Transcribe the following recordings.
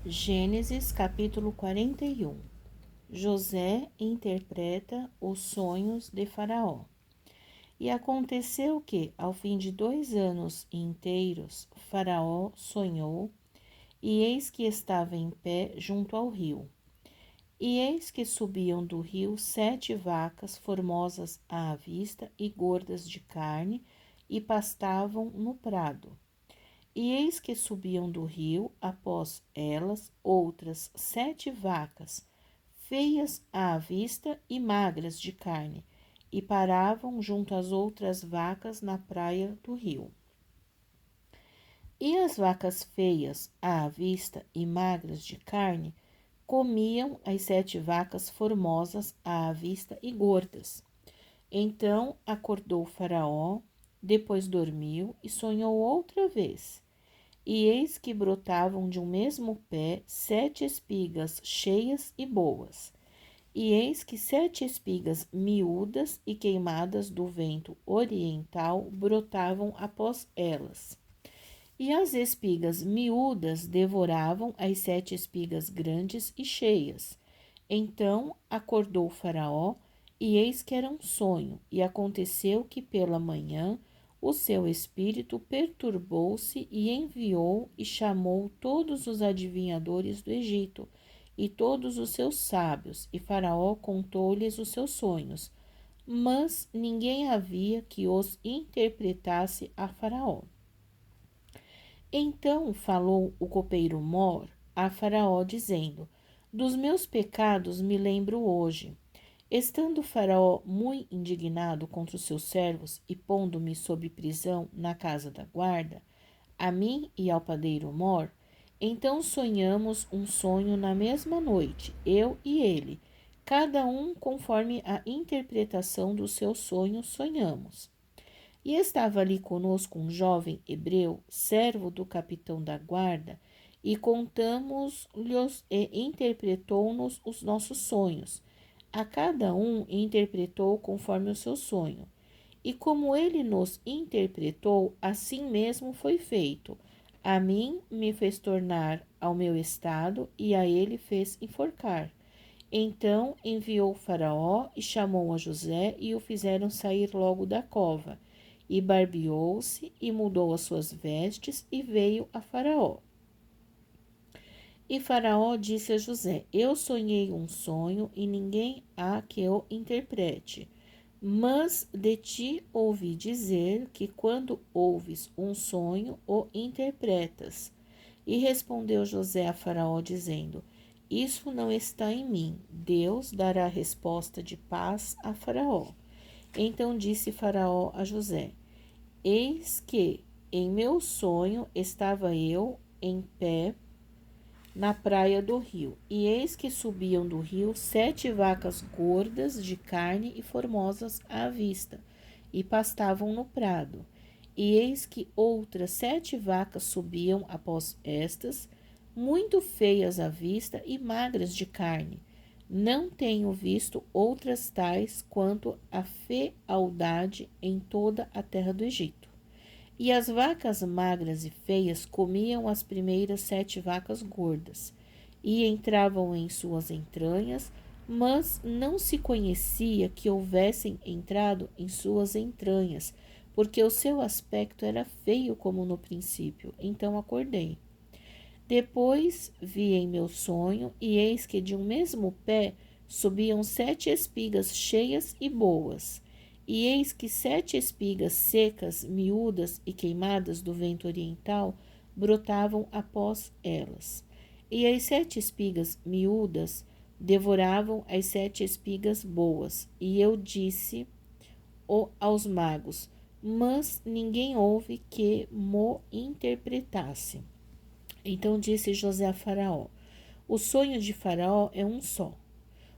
Gênesis capítulo 41. José interpreta os sonhos de Faraó. E aconteceu que, ao fim de 2 anos inteiros, Faraó sonhou, e eis que estava em pé junto ao rio. E eis que subiam do rio 7 vacas formosas à vista e gordas de carne, e pastavam no prado. E eis que subiam do rio, após elas, outras 7 vacas, feias à vista e magras de carne, e paravam junto às outras vacas na praia do rio. E as vacas feias à vista e magras de carne comiam as 7 vacas formosas à vista e gordas. Então acordou Faraó, depois dormiu e sonhou outra vez. E eis que brotavam de um mesmo pé 7 espigas cheias e boas. E eis que 7 espigas miúdas e queimadas do vento oriental brotavam após elas. E as espigas miúdas devoravam as 7 espigas grandes e cheias. Então acordou Faraó, e eis que era um sonho, e aconteceu que pela manhã o seu espírito perturbou-se e enviou e chamou todos os adivinhadores do Egito e todos os seus sábios, e Faraó contou-lhes os seus sonhos, mas ninguém havia que os interpretasse a Faraó. Então falou o copeiro Mor a Faraó, dizendo: Dos meus pecados me lembro hoje. Estando Faraó muito indignado contra os seus servos e pondo-me sob prisão na casa da guarda, a mim e ao padeiro Mor, então sonhamos um sonho na mesma noite, eu e ele, cada um conforme a interpretação do seu sonho sonhamos. E estava ali conosco um jovem hebreu, servo do capitão da guarda, e contamos-lhes e interpretou-nos os nossos sonhos. A cada um interpretou conforme o seu sonho. E como ele nos interpretou, assim mesmo foi feito. A mim me fez tornar ao meu estado, e a ele fez enforcar. Então enviou Faraó e chamou a José, e o fizeram sair logo da cova. E barbeou-se e mudou as suas vestes e veio a Faraó. E Faraó disse a José: Eu sonhei um sonho e ninguém há que o interprete. Mas de ti ouvi dizer que quando ouves um sonho, o interpretas. E respondeu José a Faraó, dizendo: Isso não está em mim. Deus dará resposta de paz a Faraó. Então disse Faraó a José: Eis que em meu sonho estava eu em pé na praia do rio, e eis que subiam do rio 7 vacas gordas de carne e formosas à vista, e pastavam no prado. E eis que outras 7 vacas subiam após estas, muito feias à vista e magras de carne. Não tenho visto outras tais quanto a fealdade em toda a terra do Egito. E as vacas magras e feias comiam as primeiras 7 vacas gordas, e entravam em suas entranhas, mas não se conhecia que houvessem entrado em suas entranhas, porque o seu aspecto era feio como no princípio. Então acordei. Depois vi em meu sonho, e eis que de um mesmo pé subiam 7 espigas cheias e boas. E eis que 7 espigas secas, miúdas e queimadas do vento oriental brotavam após elas. E as 7 espigas miúdas devoravam as 7 espigas boas. E eu disse aos magos, mas ninguém houve que mo interpretasse. Então disse José a Faraó: O sonho de Faraó é um só.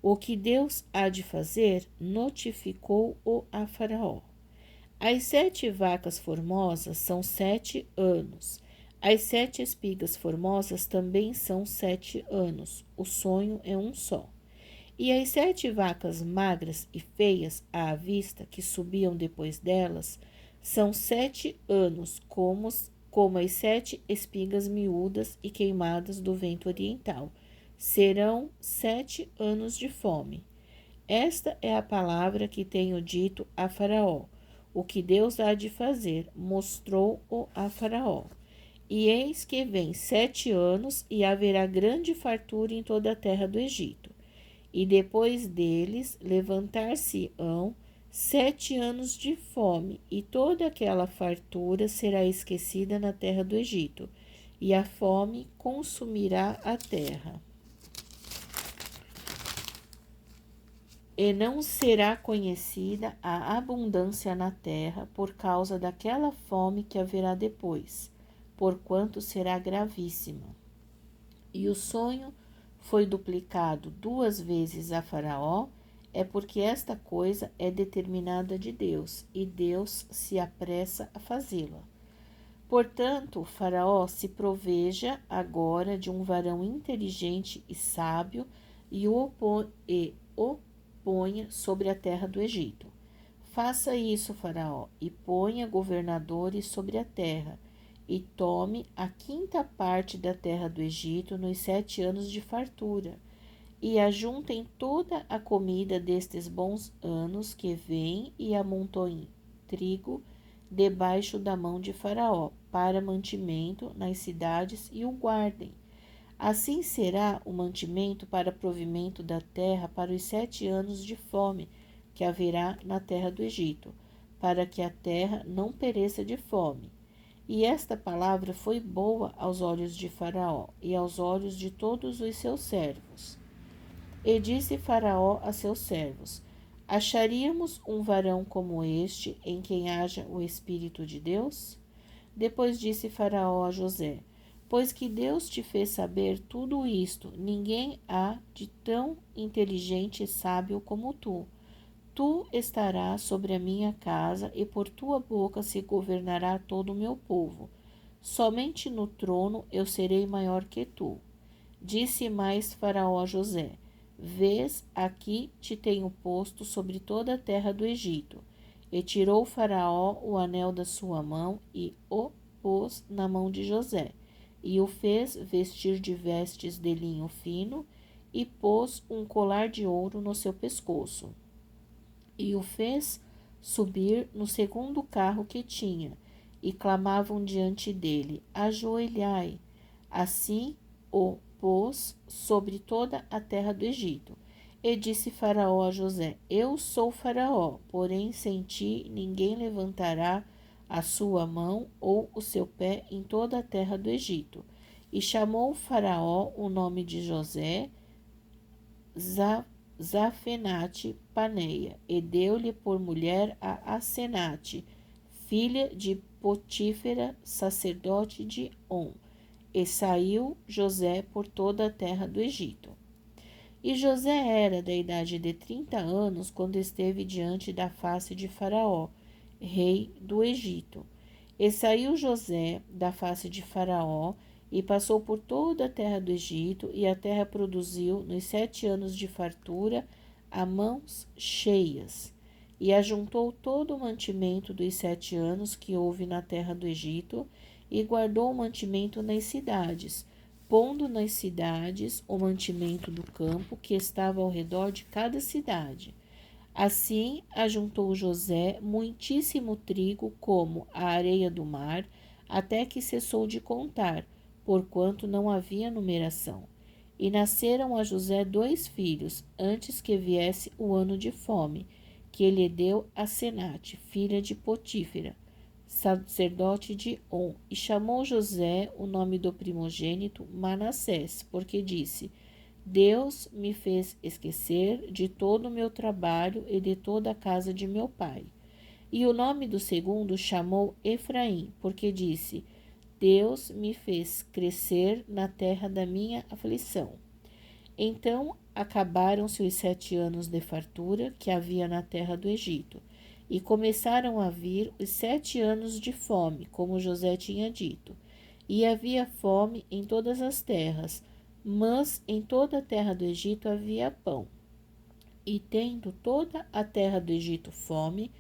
O que Deus há de fazer, notificou-o a Faraó. As 7 vacas formosas são 7 anos. As 7 espigas formosas também são 7 anos. O sonho é um só. E as 7 vacas magras e feias à vista que subiam depois delas são 7 anos, como como as 7 espigas miúdas e queimadas do vento oriental. Serão 7 anos de fome. Esta é a palavra que tenho dito a Faraó. O que Deus há de fazer, mostrou-o a Faraó. E eis que vem 7 anos, e haverá grande fartura em toda a terra do Egito. E depois deles levantar-se-ão 7 anos de fome, e toda aquela fartura será esquecida na terra do Egito, e a fome consumirá a terra. E não será conhecida a abundância na terra por causa daquela fome que haverá depois, porquanto será gravíssima. E o sonho foi duplicado 2 vezes a Faraó, é porque esta coisa é determinada de Deus, e Deus se apressa a fazê-la. Portanto, Faraó se proveja agora de um varão inteligente e sábio, e o ponha sobre a terra do Egito. Faça isso, Faraó, e ponha governadores sobre a terra, e tome a 5ª parte da terra do Egito nos 7 anos de fartura, e ajuntem toda a comida destes bons anos que vêm, e amontoem trigo debaixo da mão de Faraó, para mantimento nas cidades, e o guardem. Assim será o mantimento para provimento da terra para os 7 anos de fome que haverá na terra do Egito, para que a terra não pereça de fome. E esta palavra foi boa aos olhos de Faraó e aos olhos de todos os seus servos. E disse Faraó a seus servos: Acharíamos um varão como este, em quem haja o Espírito de Deus? Depois disse Faraó a José: Pois que Deus te fez saber tudo isto, ninguém há de tão inteligente e sábio como tu. Tu estarás sobre a minha casa, e por tua boca se governará todo o meu povo. Somente no trono eu serei maior que tu. Disse mais Faraó a José: Vês, aqui te tenho posto sobre toda a terra do Egito. E tirou Faraó o anel da sua mão e o pôs na mão de José, e o fez vestir de vestes de linho fino, e pôs um colar de ouro no seu pescoço. E o fez subir no 2º carro que tinha, e clamavam diante dele: Ajoelhai. Assim o pôs sobre toda a terra do Egito. E disse Faraó a José: Eu sou Faraó, porém sem ti ninguém levantará a sua mão ou o seu pé em toda a terra do Egito. E chamou Faraó o nome de José Zafenate Paneia, e deu-lhe por mulher a Asenate, filha de Potífera, sacerdote de On. E saiu José por toda a terra do Egito. E José era da idade de 30 anos quando esteve diante da face de Faraó, rei do Egito. E saiu José da face de Faraó e passou por toda a terra do Egito, e a terra produziu nos 7 anos de fartura a mãos cheias. E ajuntou todo o mantimento dos 7 anos que houve na terra do Egito, e guardou o mantimento nas cidades, pondo nas cidades o mantimento do campo que estava ao redor de cada cidade. Assim ajuntou José muitíssimo trigo como a areia do mar, até que cessou de contar, porquanto não havia numeração. E nasceram a José 2 filhos, antes que viesse o ano de fome, que ele deu a Asenate, filha de Potífera, sacerdote de On, e chamou José o nome do primogênito Manassés, porque disse: Deus me fez esquecer de todo o meu trabalho e de toda a casa de meu pai. E o nome do segundo chamou Efraim, porque disse: Deus me fez crescer na terra da minha aflição. Então acabaram-se os 7 anos de fartura que havia na terra do Egito, e começaram a vir os 7 anos de fome, como José tinha dito. E havia fome em todas as terras, mas em toda a terra do Egito havia pão. E tendo toda a terra do Egito fome,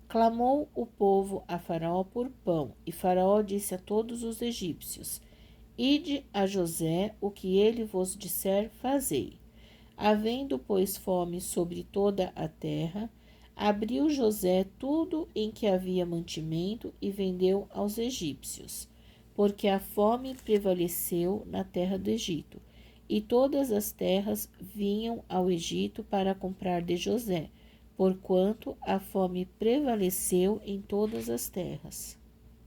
Clamou o povo a Faraó por pão, e Faraó disse a todos os egípcios: Ide a José, o que ele vos disser, fazei. Havendo, pois, fome sobre toda a terra, abriu José tudo em que havia mantimento e vendeu aos egípcios, porque a fome prevaleceu na terra do Egito, e todas as terras vinham ao Egito para comprar de José, porquanto a fome prevaleceu em todas as terras.